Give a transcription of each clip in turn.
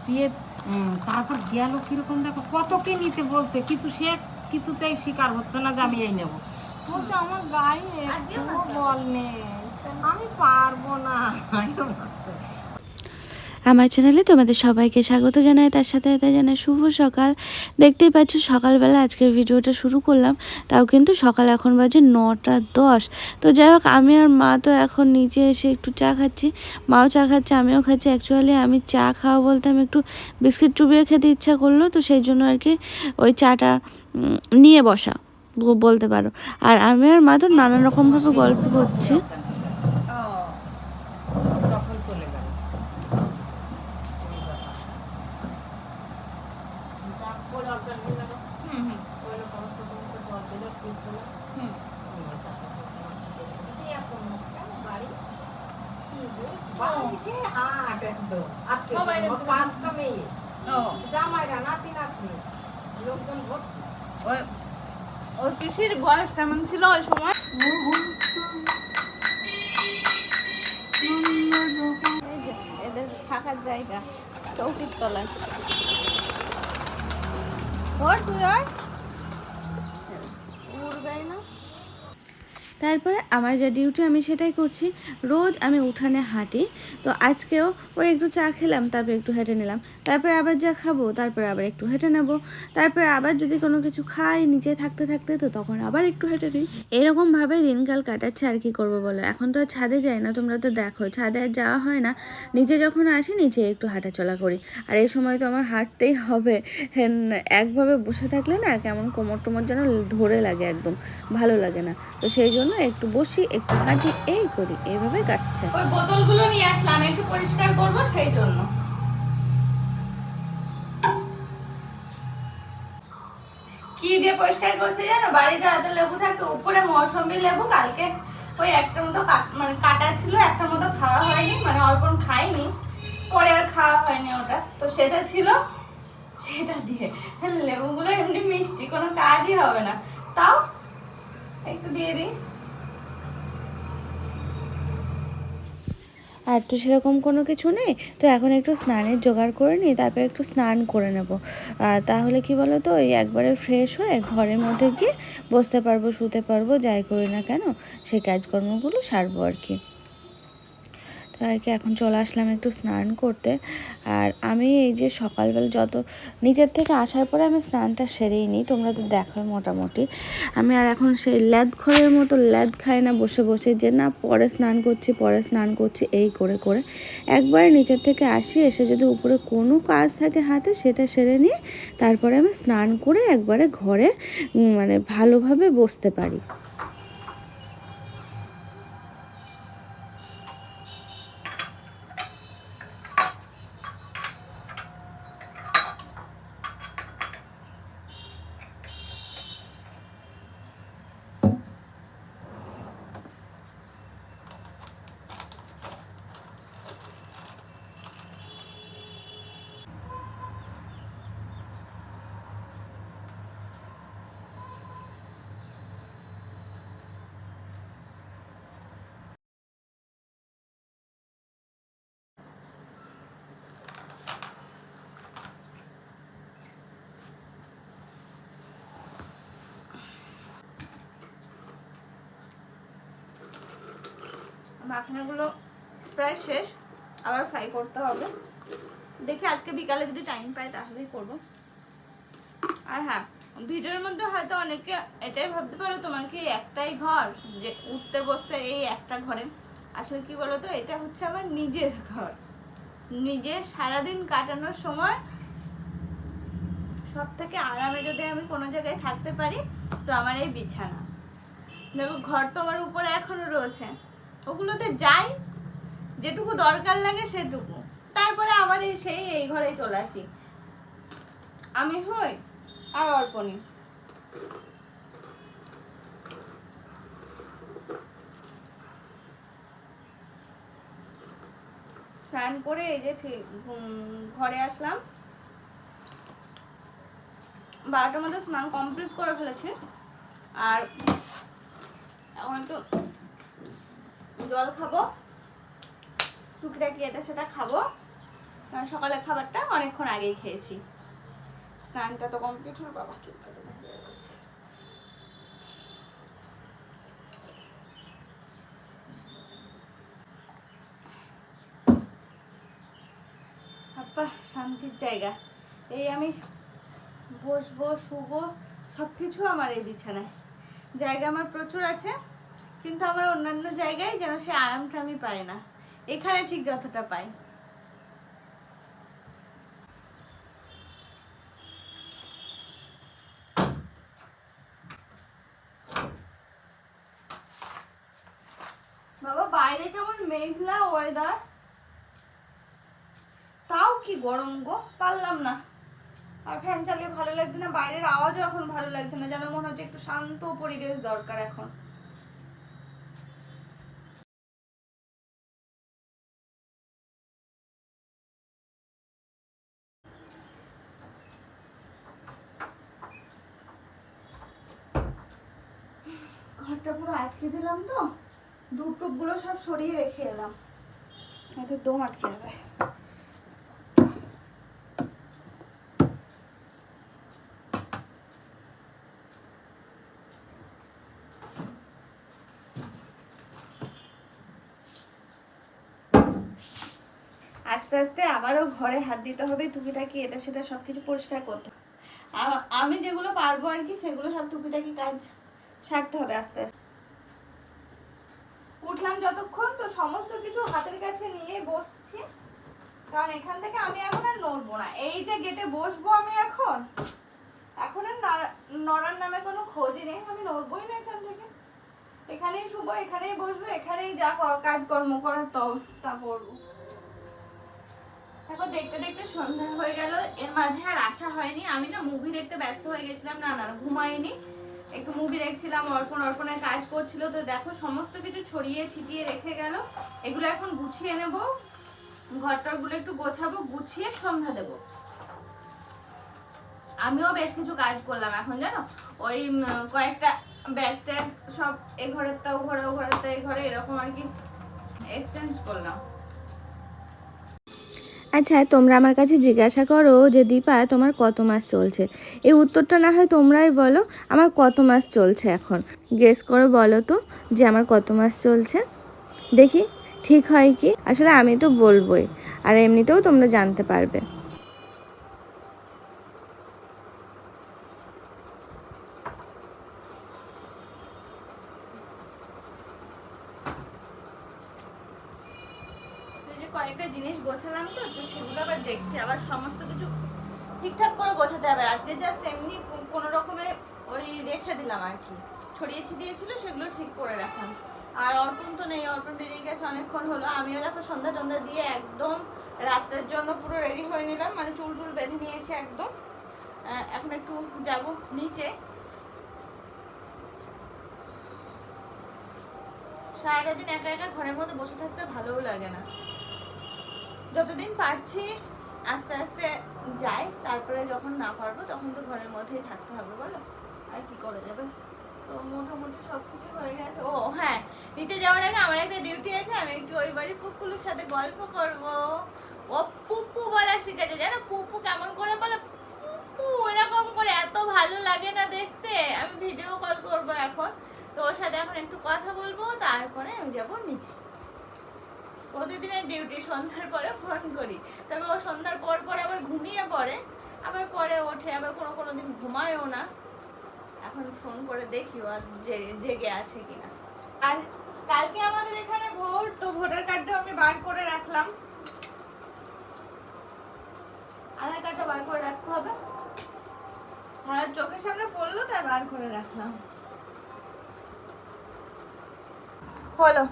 দিয়ে তারপর গেল কিরকম দেখো, কত কে নিতে বলছে, সে কিছুতেই স্বীকার হচ্ছে না যে আমি এই নেব। বলছে আমার গাড়ি একটু বল নেই, আমি পারবো না। আমার চ্যানেলে তোমাদের সবাইকে স্বাগত জানাই, তার সাথে সাথে জানাই শুভ সকাল। দেখতেই পাচ্ছ সকালবেলা আজকের ভিডিওটা শুরু করলাম, তাও কিন্তু সকাল এখন বাজে 9:10। তো যাই হোক, আমি আর মা তো এখন নিচে এসে একটু চা খাচ্ছি, মাও চা খাচ্ছে, আমিও খাচ্ছি। অ্যাকচুয়ালি আমি চা খাওয়া বলতে আমি একটু বিস্কিট চুবিয়ে খেতে ইচ্ছা করলো, তো সেই জন্য আর কি ওই চাটা নিয়ে বসা বলতে পারো। আর আমি আর মা তো নানান রকমভাবে গল্প করছি। তখন চলে গেল। ওই পিসির বয়স কেমন ছিল ওই সময়? এদের থাকার জায়গা চৌকির তলায়। তুই উড়বে না। তারপরে আমার যা ডিউটি আমি সেটাই করছি। রোজ আমি উঠানে হাঁটি, তো আজকেও ওই একটু চা খেলাম, তারপরে একটু হেঁটে নিলাম, তারপরে আবার যা খাবো তারপরে আবার একটু হেঁটে নেবো, তারপরে আবার যদি কোনো কিছু খাই নিচে থাকতে থাকতে, তো তখন আবার একটু হেঁটে নিই। এরকমভাবেই দিনকাল কাটাচ্ছে। আর কি করবো বলো, এখন তো আর ছাদে যাই না, তোমরা তো দেখো ছাদে আর যাওয়া হয় না। নিচে যখন আসি নিচে একটু হাঁটাচলা করি, আর এই সময় তো আমার হাঁটতেই হবে। একভাবে বসে থাকলে না কেমন কোমর টোমর যেন ধরে লাগে, একদম ভালো লাগে না। তো সেই জন্য একটু বসি, একটু হাঁটি, এই করি, এইভাবে কাটছে। ওই বোতলগুলো নিয়ে আসলাম একটু পরিষ্কার করবো, সেই জন্য। কি দিয়ে পরিষ্কার করছে জানো? বাড়িতে হয়তো লেবু থাকতো, উপরে মৌসুমী লেবু, কালকে ওই একটা মতো মানে কাটা ছিল, একটা মতো খাওয়া হয়নি, মানে অর্পণ খাইনি, পরে আর খাওয়া হয়নি ওটা, তো সেটা ছিল, সেটা দিয়ে লেবুগুলো এমনি মিষ্টি, কোনো কাজই হবে না, তাও একটু দিয়ে দিই। আর তো সেরকম কোনো কিছু নেই, তো এখন একটু স্নানের জোগাড় করে নিই, তারপরে একটু স্নান করে নেব। আর তাহলে কি বলো তো, ওই একবারে ফ্রেশ হয়ে ঘরের মধ্যে গিয়ে বসতে পারবো, শুতে পারবো, যাই করি না কেন সেই কাজকর্মগুলো সারবো আর কি। তো আর কি এখন চলে আসলাম একটু স্নান করতে। আর আমি এই যে সকালবেলা যত নিচের থেকে আসার পরে আমি স্নানটা সেরেই নিই, তোমরা তো দেখো মোটামুটি। আমি আর এখন সেই ল্যাদ খোরের মতো ল্যাদ খাই না বসে বসে, যে না পরে স্নান করছি পরে স্নান করছি এই করে করে। একবারে নিচের থেকে আসি, এসে যদি উপরে কোনো কাজ থাকে হাতে সেটা সেরে নিয়ে তারপরে আমি স্নান করে একবারে ঘরে মানে ভালোভাবে বসতে পারি। মাখনাগুলো প্রায় শেষ, আবার ফ্রাই করতে হবে, দেখি আজকে বিকালে যদি টাইম পাই তাহলেই করব। আর হ্যাঁ, ভিডিওর মধ্যে হয়তো অনেকে এটাই ভাবতে পারো তোমার কি একটাই ঘর, যে উঠতে বসতে এই একটা ঘরে। আসলে কি বলতো, এটা হচ্ছে আমার নিজের ঘর, নিজে সারাদিন কাটানোর সময় সব থেকে আরামে যদি আমি কোনো জায়গায় থাকতে পারি তো আমার এই বিছানা। দেখো ঘর তো আমার উপরে এখনো রয়েছে, ওগুলোতে যাই যেটুকু দরকার লাগে সেটুকু, তারপরে আবার এই ঘরেই চলে আসি। আমি হই আর অর্পণী। স্নান করে এই যে ঘরে আসলাম, 12টার মধ্যে স্নান কমপ্লিট করে ফেলেছি। আর এখন একটু জল খাবো, টুকটাকি এটা সেটা খাবো, কারণ সকালের খাবারটা অনেকক্ষণ আগেই খেয়েছি। স্নানটা তো কমপ্লিট হলো, বাবা চুলকাতে যাচ্ছে। আপা শান্তির জায়গা, এই আমি বসবো শুবো সব কিছু আমার এই বিছানায়। জায়গা আমার প্রচুর আছে, কিন্তু আমার অন্যান্য জায়গায় যেন সে আরামটা আমি পাই না, এখানে ঠিক যতটা পাই। বাবা বাইরে কেমন মেঘলা ওয়েদার, তাও কি গরম গো, পারলাম না। আর ফ্যান চালিয়ে ভালো লাগছে না, বাইরের আওয়াজও এখন ভালো লাগছে না, যেন মনে হচ্ছে একটু শান্ত পরিবেশ দরকার এখন। ঘরটা পুরো আটকে দিলাম তো, দুধ টুপগুলো সব সরিয়ে রেখে এলাম, এত দম আটকে যাবে। আস্তে আস্তে আবারও ঘরে হাত দিতে হবে, টুকিটাকি এটা সেটা সবকিছু পরিষ্কার করতে হবে। আমি যেগুলো পারবো আর কি সেগুলো সব টুকিটাকি কাজ সারতে হবে আস্তে আস্তে। উঠলাম যতক্ষণ তো সমস্ত কিছু হাতের কাছে নিয়ে বসছি, কারণ এখান থেকে আমি এখন আর নড়বো না। এই যে গেটে বসবো আমি এখন আর নড়ার নামে কোনো খোঁজই নেই, আমি নড়বই না এখান থেকে। এখানেই শুবো, এখানেই বসবো, এখানেই যা কাজকর্ম করার তা করবো। এখন দেখতে দেখতে সন্ধ্যা হয়ে গেল, এর মাঝে আর আসা হয়নি। আমি না মুভি দেখতে ব্যস্ত হয়ে গেছিলাম, না ঘুমাইনি, একটু মুভি দেখছিলাম, অর্পণের কাজ করছিল। তো দেখো সমস্ত কিছু ছড়িয়ে ছিটিয়ে রেখে গেল, এগুলো এখন গুছিয়ে নেব, ঘরটারগুলো একটু গোছাবো, গুছিয়ে সন্ধ্যা দেব। আমিও বেশ কিছু কাজ করলাম এখন জানো, ওই কয়েকটা ব্যাগ ট্যাগ সব এ ঘরের তা ও ঘরে, ও ঘরের তা এই ঘরে, এরকম আর কি এক্সচেঞ্জ করলাম। আচ্ছা, তোমরা আমার কাছে জিজ্ঞাসা করো যে দীপা তোমার কত মাস চলছে। এই উত্তরটা না হয় তোমরাই বলো, আমার কত মাস চলছে এখন গেস করে বলো তো যে আমার কত মাস চলছে, দেখি ঠিক হয় কি। আসলে আমি তো বলবোই, আর এমনিতেও তোমরা জানতে পারবে। কয়েকটা জিনিস গোছালাম তো সেগুলো আবার দেখছি, আবার সমস্ত কিছু ঠিকঠাক করে গোছাতে হবে। আজকে জাস্ট এমনি কোনো রকমে ওই রেখে দিলাম আর কি, ছড়িয়ে ছিটিয়েছিল সেগুলো ঠিক করে রাখলাম। আর অর্পণ তো নেই, অর্পণ বেরিয়ে গেছে অনেকক্ষণ হলো। আমিও দেখো সন্ধ্যা টন্ধা দিয়ে একদম রাত্রের জন্য পুরো রেডি হয়ে নিলাম, মানে চুল টুল বেঁধে নিয়েছি একদম। এখন একটু যাব নিচে, সারাটা দিন একা একা ঘরের মধ্যে বসে থাকতে ভালোও লাগে না। যতদিন পারছি আস্তে আস্তে যাই, তারপরে যখন না পারবো তখন তো ঘরের মধ্যেই থাকতে হবে, বলো আর কি করা যাবে। তো মোটামুটি সবকিছু হয়ে গেছে। ও হ্যাঁ, নিচে যাওয়ার আগে আমার একটা ডিউটি আছে, আমি একটু ওই বাড়ি পুকুলের সাথে গল্প করব। ও পুপু বলা শিখেছে, জানো পুপু কেমন করে বলে, পুপু এরকম করে, এত ভালো লাগে না দেখতে। আমি ভিডিও কল করব এখন, তো ওর সাথে এখন একটু কথা বলবো, তারপরে আমি যাবো নিচে। প্রতিদিনের ডিউটি, সন্ধ্যার পরে ফোন করি, তবে ও সন্ধ্যার পর পরে আবার ঘুমিয়ে পড়ে, আবার পরে ওঠে, আবার কোনো দিন ঘুমায়ও না। এখন ফোন করে দেখি ও জেগে আছে কিনা। আর কালকে আমাদের এখানে ভোট, তো ভোটার কার্ডটা আমি বার করে রাখলাম, আধার কার্ডটা বার করে রাখতে হবে। হ্যাঁ, চোখের সামনে পড়লো তাই বার করে রাখলাম। হলো,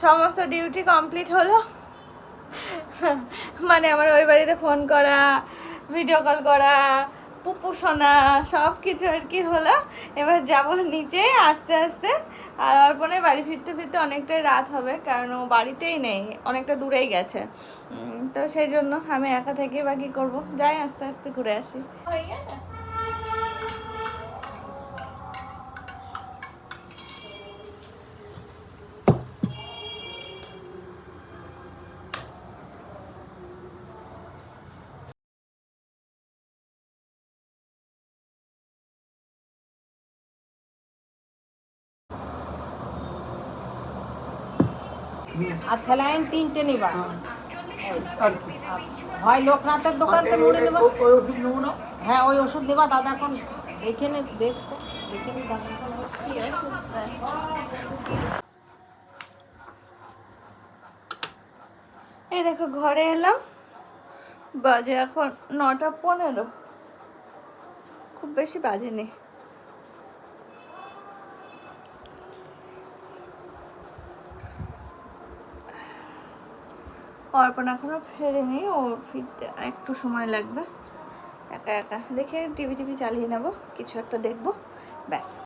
সমস্ত ডিউটি কমপ্লিট হলো। মানে আমার ওই বাড়িতে ফোন করা, ভিডিও কল করা, পুপু শোনা, সব কিছু আর কি হলো। এবার যাব নিচে আস্তে আস্তে। আর অর্পণে বাড়ি ফিরতে ফিরতে অনেকটাই রাত হবে, কারণ ও বাড়িতেই নেই, অনেকটা দূরেই গেছে। তো সেই জন্য আমি একা থেকে বা কী করবো, যাই আস্তে আস্তে ঘুরে আসি। হয়ে গেছে। আর স্যালাইন 3টে নিবা। এই, আর কি হয় লোকনাথের দোকান থেকে মুড়ে নেবা। ওই ওষুধ নেবো না? হ্যাঁ ওই ওষুধ দেবা, দাদা এখন দেখে নে, দেখছে দেখে নি দাদা এখন কি ওষুধ দেয়? এই দেখো ঘরে এলাম, বাজে এখন 9:15, খুব বেশি বাজেনি। অর্পণ এখনো ফেরেনি, ওর ফিরতে একটু সময় লাগবে। একা একা দেখে টিভি চালিয়ে নেবো, কিছু একটা দেখবো, ব্যাস।